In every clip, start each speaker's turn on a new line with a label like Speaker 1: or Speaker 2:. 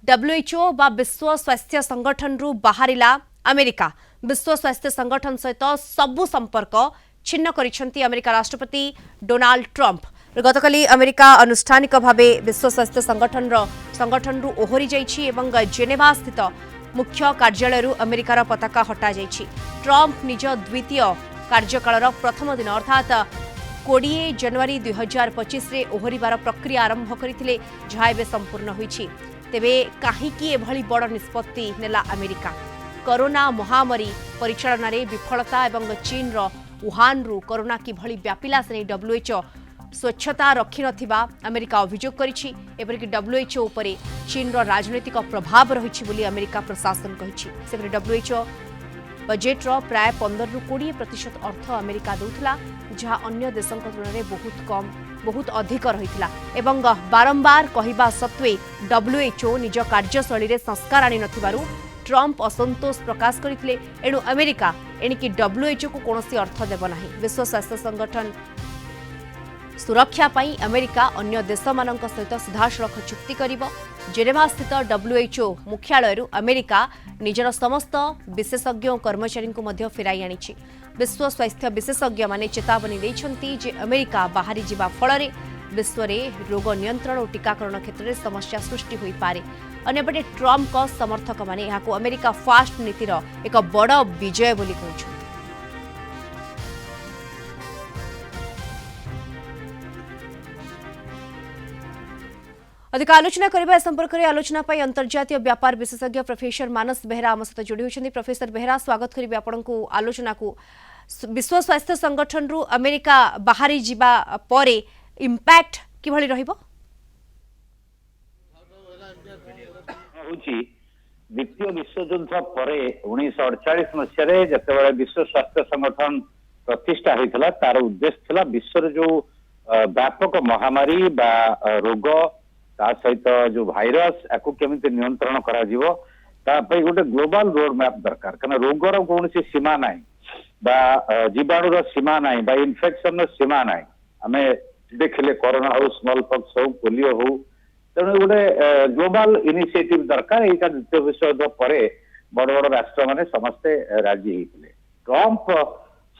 Speaker 1: WHO बा विश्व स्वास्थ्य संगठन रु बाहरिला अमेरिका विश्व स्वास्थ्य संगठन सहित सबु संपर्क छिन्न करिसेंती अमेरिका राष्ट्रपति डोनाल्ड ट्रंप गतकाली अमेरिका अनुष्ठानिक भावे विश्व स्वास्थ्य संगठन रु ओहरी जाइछि एवं जेनेवा स्थित मुख्य कार्यालय रु अमेरिकार पताका हटा जाइछि। ट्रंप निज द्वितीय कार्यकालर प्रथम दिन अर्थात 20 जनवरी 2025 रे ओहरिबार प्रक्रिया आरंभ करथिले जहा एबे संपूर्ण होइछि। तेबे काहीकि एभली बड़ निष्पत्ति नेला अमेरिका? कोरोना महामारी परिचालन रे विफलता एवं चीन रो वुहान रु कोरोना किभली व्यापिला से डब्ल्यूएचओ स्वच्छता रखि नथिबा अमेरिका अभियोग करिछि। एपरिक डब्ल्यूएचओ उपरे चीन रो राजनीतिक प्रभाव रहिछि बोली अमेरिका प्रशासन कहिछि। सेपरि डब्ल्यूएचओ बजेट रो प्राय 15 रु 20% अर्थ अमेरिका दउथला जहा अन्य देशों तुलन में बहुत अधिक रहितला एवं बारंबार कहिबा सत्वे डब्ल्यूएचओ निज कार्यशैली रे संस्कार आनि नथिबारु ट्रंप असंतोष प्रकाश करथिले। एणु अमेरिका एणिकी डब्ल्यूएचओ को कोनोसी अर्थ देब नाही। विश्व स्वास्थ्य संगठन सुरक्षा पाई अमेरिका अन्य देश मानक सहित सीधासलख चुक्ति करिबो। जेनेवा स्थित डब्ल्यूएचओ मुख्यालय अमेरिका निजर समस्त विशेषज्ञ और कर्मचारी को मध्य फेराई आनिछि। विश्व स्वास्थ्य विशेषज्ञ माने चेतावनी दैछन्ति जे अमेरिका बाहरी जिबा फଳରେ विश्व में रोग नियंत्रण और टीकाकरण क्षेत्र में समस्या सृष्टि होई पारे। अन्यपटे ट्रंप को समर्थक माने याकू अमेरिका फास्ट नीतिर एक बड़ विजय बोली कहउछन्ति। अधिक आलोचना करबा संपर्क में आलोचना पाई अंतर्जातीय व्यापार विशेषज्ञ प्रोफेसर मानस बेहरा आम सहित जोड़ी होइछन्ति। प्रोफेसर बेहरा स्वागत करिबे आपनकु आलोचना को। विश्व स्वास्थ्य संगठन रु अमेरिका बाहरी जिबा परे इंपैक्ट किभली रहिबो?
Speaker 2: द्वितीय विश्वयुद्ध पर 1948 मसीह जिते विश्व स्वास्थ्य संगठन प्रतिष्ठा होता तार उद्देश्य था विश्व जो व्यापक महामारी बा रोग ता सहित जो भाइरस या केमिति नियंत्रण करा जीवो गोटे ग्लोबल रोड मैप दरकार। कारण रोगर कौन सीमा ना बा जीवाणुर सीमा ना बा इन्फेक्शन सीमा ना। आम देखिले कोरोना हो स्मॉल पॉक्स हो पोलियो हो तेणु गोटे ग्लोबल इनिशिएटिव दरकार। यहाँ द्वितीय विश्वयुद्ध पर बड़ बड़ राष्ट्र माने समस्ते राजी होते। ट्रंप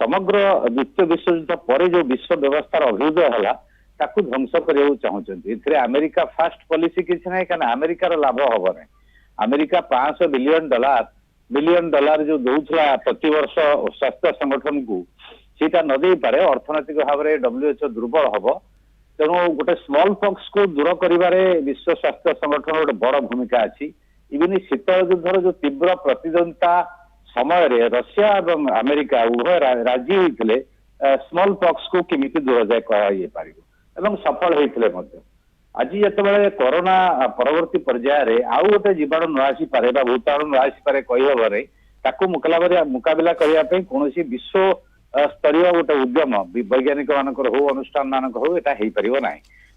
Speaker 2: समग्र द्वितीय विश्वयुद्ध पर जो विश्व व्यवस्था अभ्युदय है ताकू ध्वंस करने चाहते। अमेरिका फास्ट पॉलिसी किसी ना क्या अमेरिकार लाभ हम ना। अमेरिका $500 बिलियन जो दौला प्रति वर्ष स्वास्थ्य संगठन को सीटा न दे पारे अर्थनैतिक भाव में डब्ल्यूएचओ दुर्बल हम। तेणु गोटे स्मॉल पॉक्स को दूर कर विश्व स्वास्थ्य संगठन गोटे बड़ भूमिका अच्छी। इवन शीतल युद्धर जो तीव्र प्रतिद्वंदिता समय रशिया और अमेरिका उभय राजी होते स्मॉल पॉक्स को किमिति दूर जाए कह एवं सफल होते। आज जिते कोरोना परवर्ती पर्याय आउ गोटे जीवाणु न आसी पारे भूताणु न आसी पारे कहीहबे ताकू मुकाबला करने कौन विश्व स्तरीय गोटे उद्यम वैज्ञानिक मानक हो अनुष्ठान मानक हो यहाँ हो पार ना।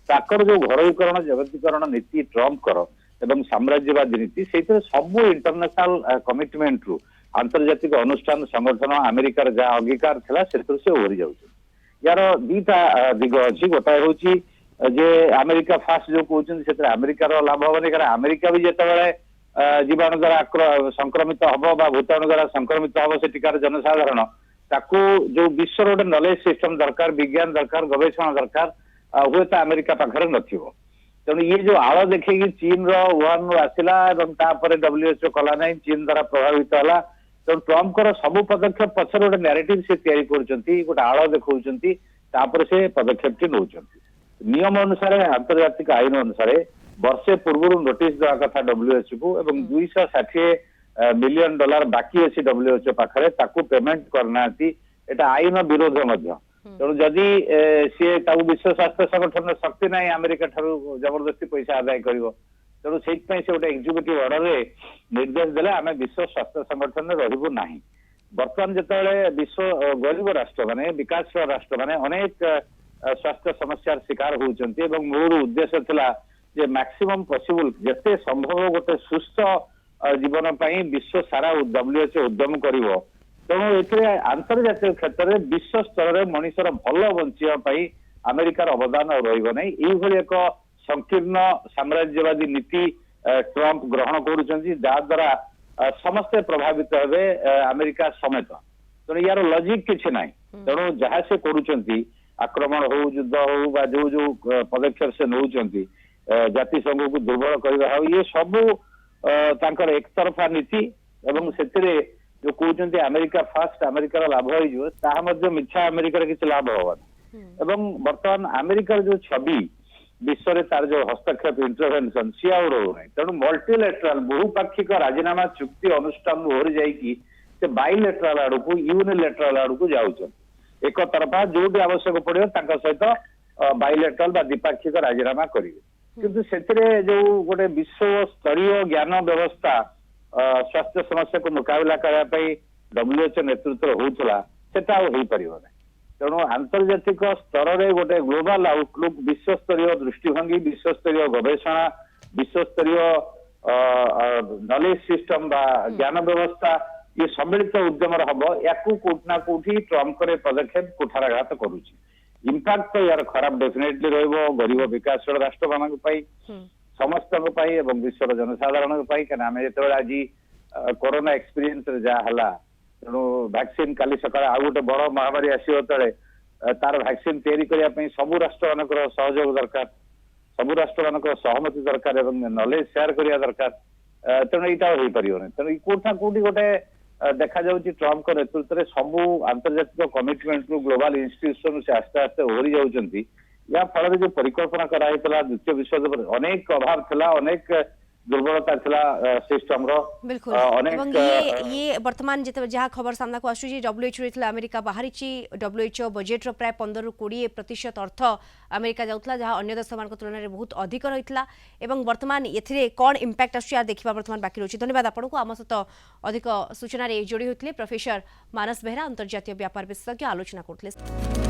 Speaker 2: ताकर जो घरोईकरण जगतीकरण नीति ट्रंप कर एवं साम्राज्यवादी नीति से सब इंटरनेशनल कमिटमेंट रु आंतर्जातिक अनुष्ठान संगठन अमेरिकार जहाँ अंगीकार था से ओहरी जाऊँ। यार दीटा दिग अच्छी। गोटाए हूँ जे अमेरिका फास्ट जो कहते अमेरिकार लाभ हम कारण अमेरिका भी जिते जीवाणु द्वारा संक्रमित हम भूताणु द्वारा संक्रमित हम से टीकार जनसाधारण ताकू जो विश्व गोटे नॉलेज सिस्टम दरकार विज्ञान दरकार गवेषणा दरकार हुए तो अमेरिका पाखे नथिबो। तेणु ये जो आड़ देखे चीन वुहान आसला डब्ल्यूएचओ कला ना चीन द्वारा प्रभावित है। तेणु ट्रंप सबू पदक्षेप पचर गोटे नैरेटिव से तैयारी करुँच गोटे आड़ देखा से पदक्षेप टी नौ नियम अनुसार आंतर्जातिक आईन अनुसार वर्षे पूर्व नोटिस देवा कथा डब्ल्यूएचओ को एवं $260 मिलियन बाकी अच्छी डब्ल्यूएचओ पाखे ताकू पेमेंट करना एटा आईन विरोध। तेणु जदि सी विश्व स्वास्थ्य संगठन शक्ति ना अमेरिका ठारू जबरदस्ती पैसा आदाय कर तेणु से गोटे एक्जिक्यूटिव ऑर्डर रे निर्देश देले आम विश्व स्वास्थ्य संगठन में रहबू ना। बर्तमान जिते विश्व गरीब राष्ट्र माने विकासशील राष्ट्र माने अनेक स्वास्थ्य समस्यार शिकार होती मूल उद्देश्य था जे मैक्सिमम पॉसिबल जिते संभव गोटे सुस्थ जीवन पाई विश्व सारा डब्ल्यूएचओ उद्यम करिवो। तेणु ये आंतर्जातिक क्षेत्र में विश्व स्तर में मनुष्यर भल बंचाई अमेरिकार अवदान रही एक संकीर्ण साम्राज्यवादी नीति ट्रम्प ग्रहण करुଛନ୍ତି ଯାହା ଦ୍ୱାରା ସମସ୍ତେ ପ୍ରଭାବିତ ହେବେ ଆମେରିକା ସମେତ। ତେଣୁ ୟାର ଲଜିକ କିଛି ନାହିଁ। ତେଣୁ ଯାହା ସେ କରୁଛନ୍ତି ଆକ୍ରମଣ ହଉ ଯୁଦ୍ଧ ହଉ ବା ଯୋଉ ଯୋଉ ପଦକ୍ଷେପ ସେ ନେଉଛନ୍ତି ଜାତିସଂଘକୁ ଦୁର୍ବଳ କରିବା ହଉ ଇଏ ସବୁ ତାଙ୍କର ଏକତରଫା ନୀତି ଏବଂ ସେଥିରେ ଯୋଉ କହୁଛନ୍ତି ଆମେରିକା ଫାଷ୍ଟ ଆମେରିକାର ଲାଭ ହେଇଯିବ ତାହା ମଧ୍ୟ ମିଥ୍ୟା ଆମେରିକାର କିଛି ଲାଭ ହବନି। ଏବଂ ବର୍ତ୍ତମାନ ଆମେରିକାର ଯୋଉ ଛବି ବିଶ୍ୱରେ ତାର ଯୋଉ ହସ୍ତକ୍ଷେପ ଇଣ୍ଟରଭେନସନ ସିଏ ଆଉ ରହୁନାହିଁ। ତେଣୁ ମଲ୍ଟିଲେଟରାଲ ବହୁପାକ୍ଷିକ ରାଜିନାମା ଚୁକ୍ତି ଅନୁଷ୍ଠାନରୁ ଓହରି ଯାଇକି ସେ ବାଇଲେଟରାଲ ଆଡକୁ ୟୁନିଲେଟରାଲ ଆଡକୁ ଯାଉଛନ୍ତି। ଏକ ତରଫା ଯୋଉଠି ଆବଶ୍ୟକ ପଡିବ ତାଙ୍କ ସହିତ ବାଇଲେଟରାଲ ବା ଦ୍ୱିପାକ୍ଷିକ ରାଜିନାମା କରିବେ। କିନ୍ତୁ ସେଥିରେ ଯୋଉ ଗୋଟେ ବିଶ୍ୱସ୍ତରୀୟ ଜ୍ଞାନ ବ୍ୟବସ୍ଥା ସ୍ୱାସ୍ଥ୍ୟ ସମସ୍ୟାକୁ ମୁକାବିଲା କରିବା ପାଇଁ WHO ନେତୃତ୍ୱରେ ହଉଥିଲା ସେଟା ଆଉ ହେଇପାରିବ ନାହିଁ। ତେଣୁ ଆନ୍ତର୍ଜାତିକ ସ୍ତରରେ ଗୋଟେ ଗ୍ଲୋବାଲ ଆଉଟଲୁକ୍ ବିଶ୍ୱସ୍ତରୀୟ ଦୃଷ୍ଟିଭଙ୍ଗୀ ବିଶ୍ୱସ୍ତରୀୟ ଗବେଷଣା ବିଶ୍ୱସ୍ତରୀୟ ନଲେଜ ସିଷ୍ଟମ ବା ଜ୍ଞାନ ବ୍ୟବସ୍ଥା ଇଏ ସମ୍ମିଳିତ ଉଦ୍ୟମର ହବ ୟାକୁ କୋଉଠି ନା କୋଉଠି ଟ୍ରମ୍ପଙ୍କର ପଦକ୍ଷେପ କୁଠାରାଘାତ କରୁଛି। ଇମ୍ପାକ୍ଟ ତ ୟାର ଖରାପ ଡେଫିନେଟଲି ରହିବ ଗରିବ ବିକାଶଶୀଳ ରାଷ୍ଟ୍ରମାନଙ୍କ ପାଇଁ ସମସ୍ତଙ୍କ ପାଇଁ ଏବଂ ବିଶ୍ୱର ଜନସାଧାରଣଙ୍କ ପାଇଁ। କାରଣ ଆମେ ଯେତେବେଳେ ଆଜି କରୋନା ଏକ୍ସପିରିଏନ୍ସରେ ଯାହା ହେଲା ତେଣୁ ଭ୍ୟାକ୍ସିନ କାଲି ସକାଳେ ଆଉ ଗୋଟେ ବଡ ମହାମାରୀ ଆସିବ ଯେତେବେଳେ ତାର ଭ୍ୟାକ୍ସିନ ତିଆରି କରିବା ପାଇଁ ସବୁ ରାଷ୍ଟ୍ରମାନଙ୍କର ସହଯୋଗ ଦରକାର ସବୁ ରାଷ୍ଟ୍ରମାନଙ୍କର ସହମତି ଦରକାର ଏବଂ ନଲେଜ ସେୟାର କରିବା ଦରକାର। ତେଣୁ ଏଇଟା ଆଉ ହେଇପାରିବନି। ତେଣୁ କୋଉଠି ନା କୋଉଠି ଗୋଟେ ଦେଖାଯାଉଛି ଟ୍ରମ୍ପଙ୍କ ନେତୃତ୍ୱରେ ସବୁ ଆନ୍ତର୍ଜାତିକ କମିଟମେଣ୍ଟରୁ ଗ୍ଲୋବାଲ ଇନଷ୍ଟିଟ୍ୟୁସନ ସେ ଆସ୍ତେ ଆସ୍ତେ ଓହରି ଯାଉଛନ୍ତି। या फल जो परिकल्पना कराइला द्वितीय विश्वयुद्ध अनेक अभाव थिला अनेक दुर्बलता थिला सिस्टम रो
Speaker 1: बिल्कुल
Speaker 2: अनेक
Speaker 1: एवं ये वर्तमान जिते जहाँ खबर सामना को आसुची WHO रे अमेरिका बाहरी WHO बजेट रो प्राय 15 ରୁ 20% अर्थ अमेरिका जाउतला जहाँ अन्य देश मान तुलन में बहुत अधिक रहितला एवं वर्तमान एथिरे कोन इंपैक्ट आसुची यार देखिबा वर्तमान बाकी रही। धन्यवाद आपन को आम सहित अधिक सूचना रे जोड़ी होतले प्रोफेसर मानस बेहरा अंतर्जातीय व्यापार विशेषज्ञ आलोचना करथले।